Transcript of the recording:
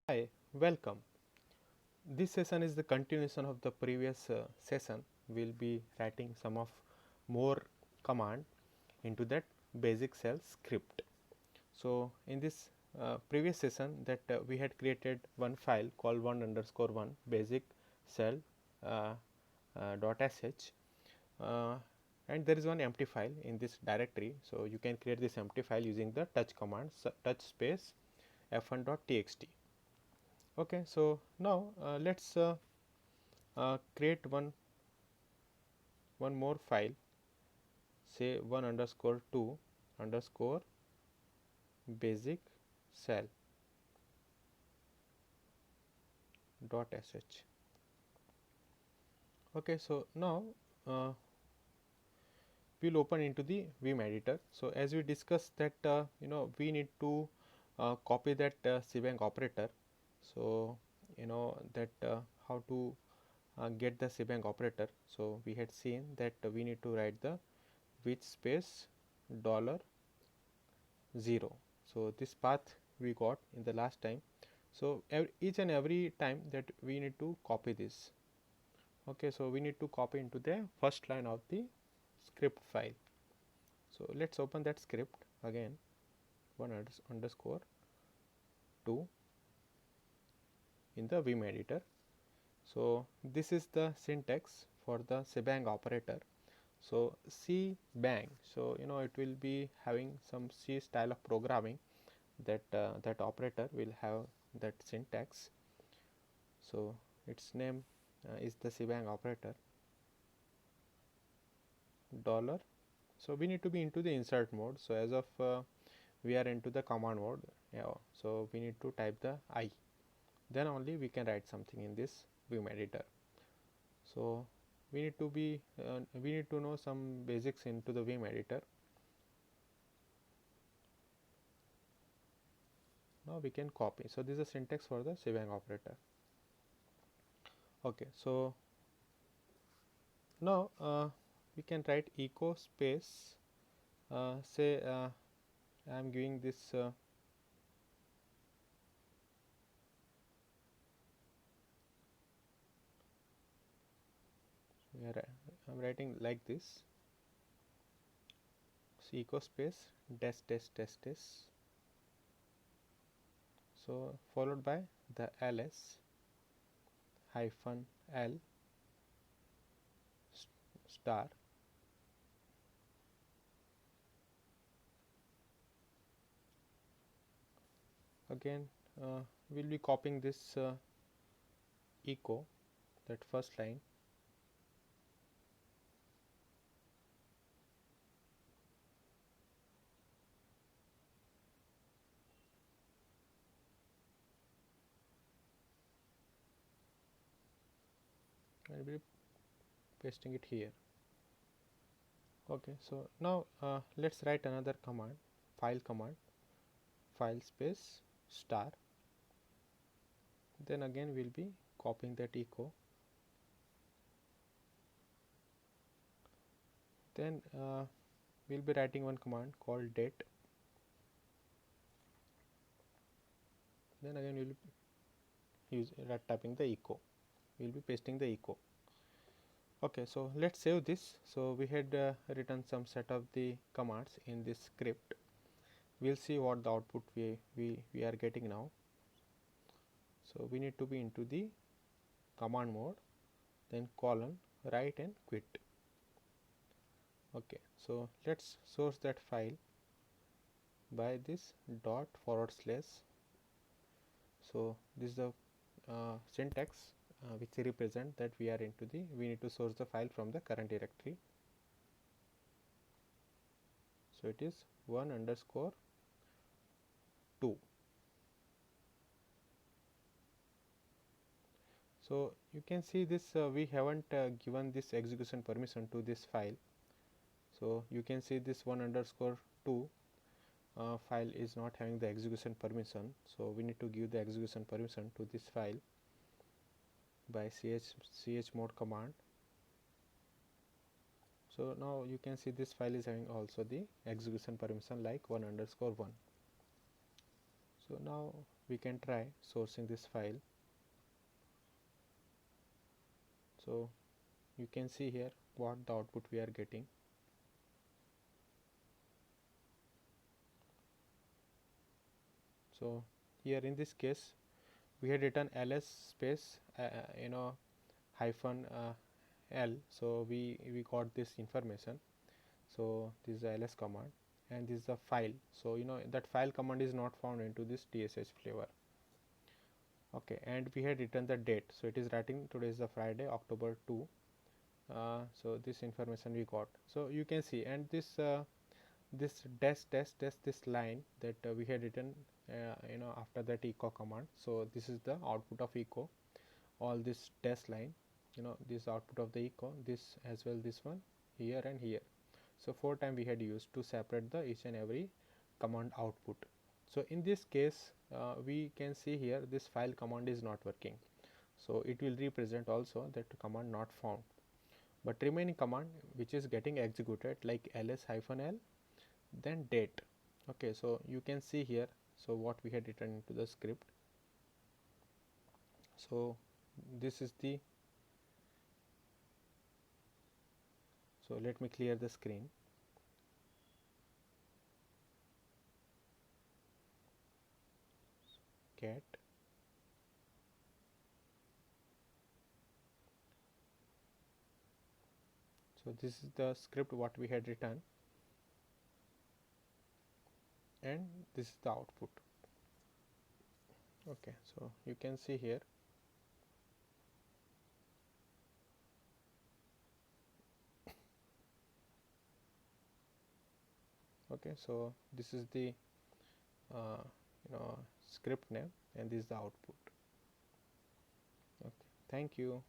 Hi, welcome. This session is the continuation of the previous session. We will be writing some of more command into that basic shell script. So, in this previous session that we had created one file called 1_1 basic shell uh, .sh and there is one empty file in this directory. So, you can create this empty file using the touch command touch space f1.txt. Okay, so now let us create one more file, say 1_2 underscore basic shell .sh. Okay, so now uh, we will open into the Vim editor. So as we discussed that we need to copy that shebang operator. So that how to get the shebang operator. So we had seen that we need to write the which space $0. So this path we got in the last time. So each and every time that we need to copy this. Okay, so we need to copy into the first line of the script file. So let's open that script again, 1_2 in the Vim editor. So this is the syntax for the shebang operator. So C bang, so it will be having some C style of programming that that operator will have that syntax. So its name is the shebang operator dollar. So we need to be into the insert mode. So as of we are into the command mode, so we need to type the I, then only we can write something in this Vim editor. So we need to be we need to know some basics into the Vim editor. Now we can copy. So this is the syntax for the shebang operator. Okay, so now we can write echo space say I am giving this I am writing like this, so echo space dash dash dash dash, so followed by the ls hyphen l star, again we will be copying this echo, that first line, and we will be pasting it here. Okay, so now let us write another command, file command, file space star, then again we will be copying that echo, then we will be writing one command called date, then again we will use typing the echo, we will be pasting the echo. Okay, so let us save this. So we had written some set of the commands in this script. We will see what the output we are getting now. So we need to be into the command mode, then colon write and quit. Okay, so let's source that file by this dot forward slash. So this is the syntax which represent that we are into the, we need to source the file from the current directory. So it is 1_2. So you can see this we haven't given this execution permission to this file. So you can see this 1_2 file is not having the execution permission. So we need to give the execution permission to this file by chmod command. So now you can see this file is having also the execution permission like 1_1. So now we can try sourcing this file. So you can see here what the output we are getting. So here in this case we had written ls space hyphen l, so we got this information. So this is the ls command and this is the file. So that file command is not found into this tsh flavor. Okay, and we had written the date, so it is writing today is the Friday, October 2. So this information we got. So you can see, and this dash dash dash this line that we had written after that echo command. So this is the output of echo, all this dash line, this output of the echo, this as well, this one here and here. So 4 times we had used to separate the each and every command output. So in this case we can see here this file command is not working, so it will represent also that command not found, but remaining command which is getting executed like ls-l then date. Okay, so you can see here, so what we had written into the script. So this is the, so let me clear the screen. Cat so this is the script what we had written, and this is the output. Okay, so you can see here. Okay, so this is the uh, script name and this is the output. Okay, thank you.